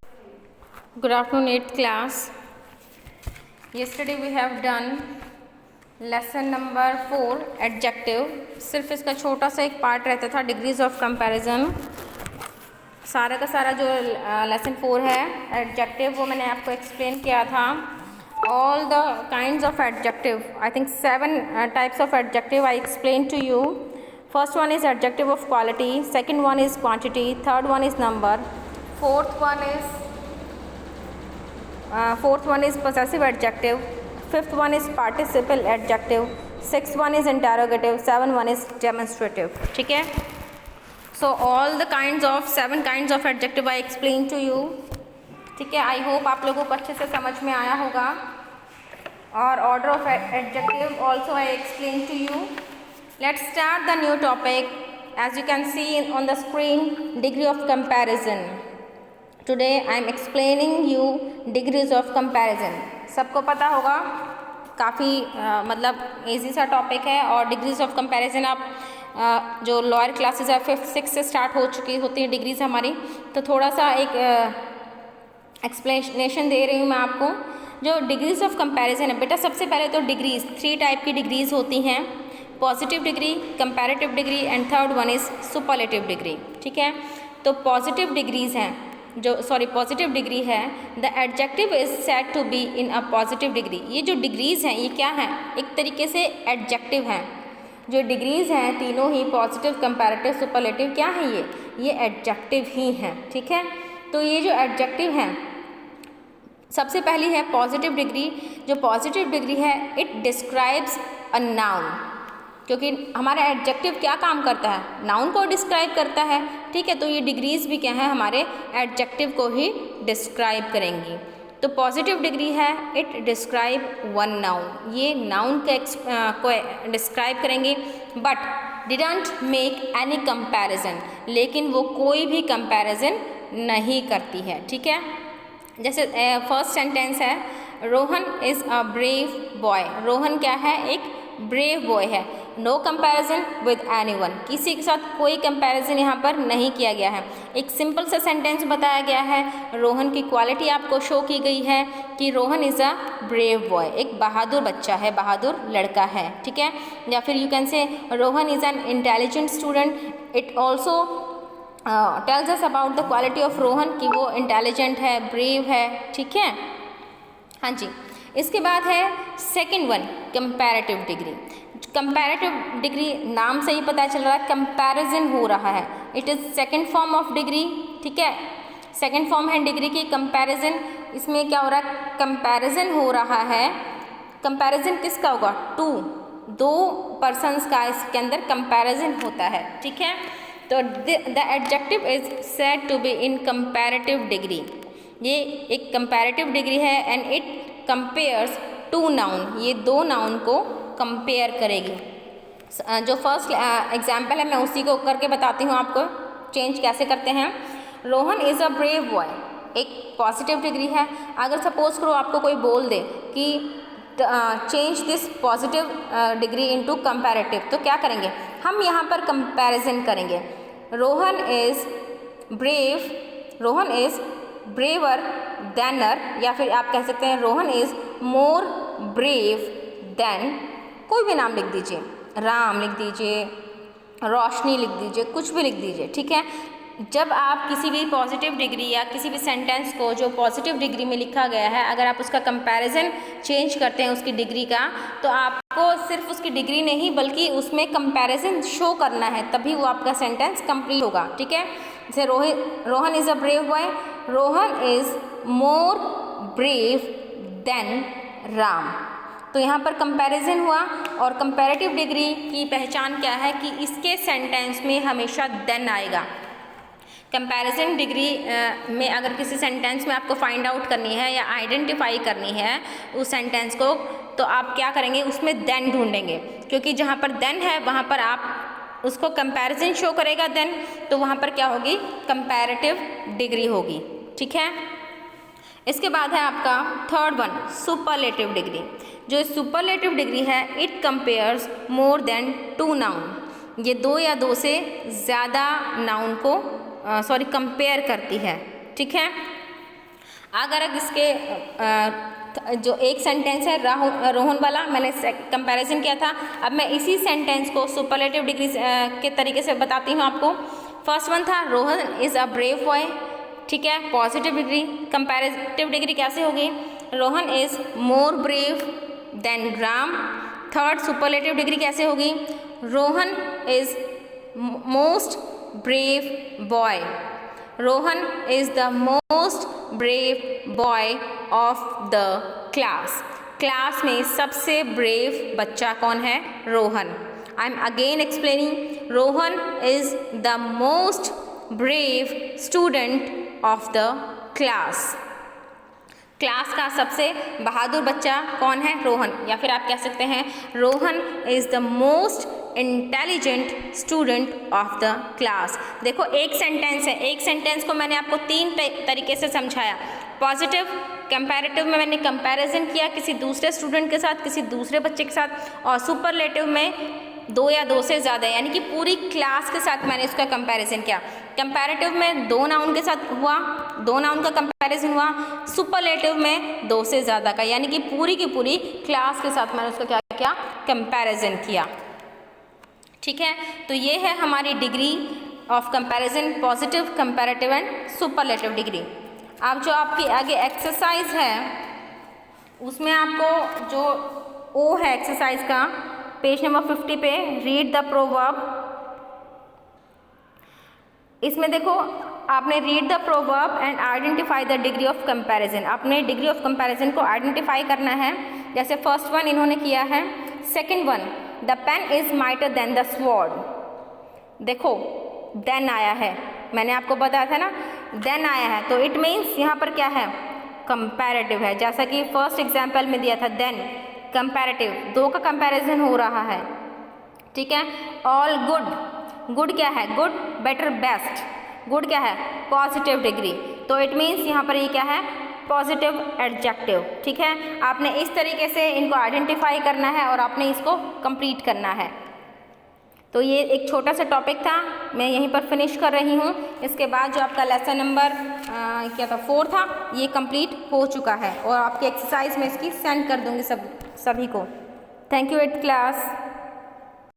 Good afternoon, 8th class. Yesterday we have done lesson number 4 adjective. सिर्फ इसका छोटा सा एक पार्ट रहता था डिग्रीज ऑफ कंपैरिजन. सारा का सारा जो लेसन 4 है एडजेक्टिव वो मैंने आपको एक्सप्लेन किया था. All the kinds of adjective, I think 7 types of adjective I explained to you. First one is adjective of quality, second one is quantity, third one is number, fourth one is possessive adjective, fifth one is participle adjective, sixth one is interrogative, seventh one is demonstrative. ठीक है. So all the kinds of 7 kinds of adjective I explained to you. ठीक है. I hope आप लोगों को अच्छे से समझ में आया होगा. और order of adjective also I explain to you. Let's start the new topic. As you can see on the screen, degree of comparison. Today I am explaining you degrees of comparison. सबको पता होगा काफ़ी मतलब easy सा topic है. और degrees of comparison आप जो लोअर क्लासेस है 5th 6th से स्टार्ट हो चुकी होती है डिग्रीज हमारी. तो थोड़ा सा एक एक्सप्लेनेशन दे रही हूँ मैं आपको. जो डिग्रीज ऑफ कंपैरिजन है बेटा, सबसे पहले तो डिग्रीज 3 टाइप की डिग्रीज होती हैं. Positive degree, comparative degree and third one is superlative degree. ठीक है. तो पॉजिटिव डिग्रीज हैं पॉजिटिव डिग्री है. The adjective is said to be in a positive degree. ये जो डिग्रीज हैं ये क्या हैं? एक तरीके से एडजेक्टिव हैं. जो डिग्रीज हैं तीनों ही पॉजिटिव, कंपैरेटिव, सुपरलेटिव क्या है ये एडजेक्टिव ही हैं. ठीक है. तो ये जो एडजेक्टिव हैं, सबसे पहली है पॉजिटिव डिग्री. जो पॉजिटिव डिग्री है इट डिस्क्राइब्स अ नाउन. क्योंकि हमारा एडजेक्टिव क्या काम करता है? नाउन को डिस्क्राइब करता है. ठीक है. तो ये डिग्रीज भी क्या है? हमारे एडजेक्टिव को ही डिस्क्राइब करेंगी. तो पॉजिटिव डिग्री है इट डिस्क्राइब वन नाउन. ये नाउन को डिस्क्राइब करेंगे. But didn't make any comparison. लेकिन वो कोई भी कंपैरिजन नहीं करती है. ठीक है. जैसे फर्स्ट सेंटेंस है, Rohan is a brave boy. Rohan क्या है? एक ब्रेव बॉय है. No comparison with anyone. किसी के साथ कोई कंपैरिजन यहाँ पर नहीं किया गया है. एक सिंपल सा सेंटेंस बताया गया है. रोहन की क्वालिटी आपको शो की गई है कि Rohan is a brave boy. एक बहादुर बच्चा है, बहादुर लड़का है. ठीक है. या फिर you can say Rohan is an intelligent student. It also tells us about the quality of Rohan कि वो इंटेलिजेंट है, ब्रेव है. ठीक है. हाँ जी. इसके बाद है second one, comparative degree. Comparative degree नाम से ही पता चल रहा है कंपैरिजन हो रहा है. It is second form of degree. ठीक है. सेकंड फॉर्म है डिग्री की कंपैरिजन. इसमें क्या हो रहा है? कंपैरिजन हो रहा है. कंपैरिजन किसका होगा? दो पर्सन्स का इसके अंदर कंपैरिजन होता है. ठीक है. तो the adjective is said to be in comparative degree. ये एक कंपैरेटिव डिग्री है एंड इट कंपेयर्स 2 नाउन. ये 2 नाउन को कंपेयर करेगी. जो फर्स्ट एग्जाम्पल है मैं उसी को करके बताती हूँ आपको चेंज कैसे करते हैं. Rohan is a brave boy एक पॉजिटिव डिग्री है. अगर सपोज करो आपको कोई बोल दे कि change this positive degree into comparative, तो क्या करेंगे हम? यहाँ पर कंपैरिजन करेंगे. रोहन इज़ ब्रेवर देनर, या फिर आप कह सकते हैं Rohan is more brave than. कोई भी नाम लिख दीजिए. राम लिख दीजिए, रोशनी लिख दीजिए, कुछ भी लिख दीजिए. ठीक है. जब आप किसी भी पॉजिटिव डिग्री या किसी भी सेंटेंस को जो पॉजिटिव डिग्री में लिखा गया है, अगर आप उसका कंपैरिजन चेंज करते हैं उसकी डिग्री का, तो आपको सिर्फ उसकी डिग्री नहीं बल्कि उसमें कंपैरिजन शो करना है, तभी वो आपका सेंटेंस कंप्लीट होगा. ठीक है. जैसे Rohan is a brave boy, Rohan is more brave than Ram. तो यहाँ पर कंपैरिजन हुआ. और कंपैरेटिव डिग्री की पहचान क्या है कि इसके सेंटेंस में हमेशा देन आएगा. कंपैरिजन डिग्री में अगर किसी सेंटेंस में आपको फाइंड आउट करनी है या आइडेंटिफाई करनी है उस सेंटेंस को, तो आप क्या करेंगे? उसमें देन ढूंढेंगे. क्योंकि जहाँ पर देन है वहाँ पर आप उसको कंपैरिजन शो करेगा देन, तो वहाँ पर क्या होगी? कंपैरेटिव डिग्री होगी. ठीक है. इसके बाद है आपका थर्ड वन, सुपरलेटिव डिग्री. जो सुपरलेटिव डिग्री है it compares more than 2 noun. ये 2 या 2 से ज़्यादा नाउन को कंपेयर करती है. ठीक है. अगर इसके जो एक सेंटेंस है रोहन वाला, मैंने कंपैरिजन किया था, अब मैं इसी सेंटेंस को सुपरलेटिव डिग्री के तरीके से बताती हूँ आपको। फर्स्ट वन था Rohan is a brave boy, ठीक है, पॉजिटिव डिग्री। कंपैरेटिव डिग्री कैसे होगी? Rohan is more brave than Ram. Third superlative degree कैसे होगी? Rohan is most brave boy. Rohan is the most brave boy of the class. Class में सबसे ब्रेव बच्चा कौन है? Rohan. I am again explaining, Rohan is the most brave student of the class. Class का सबसे बहादुर बच्चा कौन है? रोहन। या फिर आप कह सकते हैं Rohan is the most intelligent student of the class. देखो एक सेंटेंस है, एक सेंटेंस को मैंने आपको तीन तरीके से समझाया। पॉजिटिव कंपैरेटिव में मैंने कंपैरिजन किया किसी दूसरे स्टूडेंट के साथ, किसी दूसरे बच्चे के साथ, और सुपरलेटिव में दो या दो से ज़्यादा, यानी कि पूरी क्लास के साथ मैंने उसका कंपैरिजन किया। कंपैरेटिव में दो नाउन के साथ हुआ, दो नाउन का कंपैरिजन हुआ। सुपरलेटिव में दो से ज़्यादा का, यानी कि पूरी की पूरी क्लास के साथ मैंने उसका क्या किया? कंपैरिजन किया। ठीक है, तो ये है हमारी degree of comparison, positive, comparative and superlative degree. अब जो आपकी आगे एक्सरसाइज है उसमें आपको जो ओ है एक्सरसाइज का, पेज नंबर 50 पे, रीड द प्रोवर्ब। इसमें देखो आपने read the proverb and identify the degree of comparison. आपने डिग्री ऑफ कंपैरिजन को आइडेंटिफाई करना है। जैसे फर्स्ट वन इन्होंने किया है। Second one, the pen is mightier than the sword. देखो देन आया है, मैंने आपको बताया था ना, देन आया है, तो इट मीन्स यहाँ पर क्या है? कंपैरेटिव है। जैसा कि फर्स्ट एग्जाम्पल में दिया था, देन कंपैरेटिव, दो का कंपैरिजन हो रहा है। ठीक है। ऑल गुड, गुड क्या है? Good, better, best. गुड क्या है? पॉजिटिव डिग्री, तो इट मीन्स यहाँ पर ये क्या है? Positive adjective. ठीक है, आपने इस तरीके से इनको आइडेंटिफाई करना है और आपने इसको कंप्लीट करना है। तो ये एक छोटा सा टॉपिक था, मैं यहीं पर फिनिश कर रही हूँ। इसके बाद जो आपका लेसन नंबर क्या था 4 था, ये कंप्लीट हो चुका है और आपकी एक्सरसाइज में इसकी सेंड कर दूँगी सभी को। Thank you 8th class.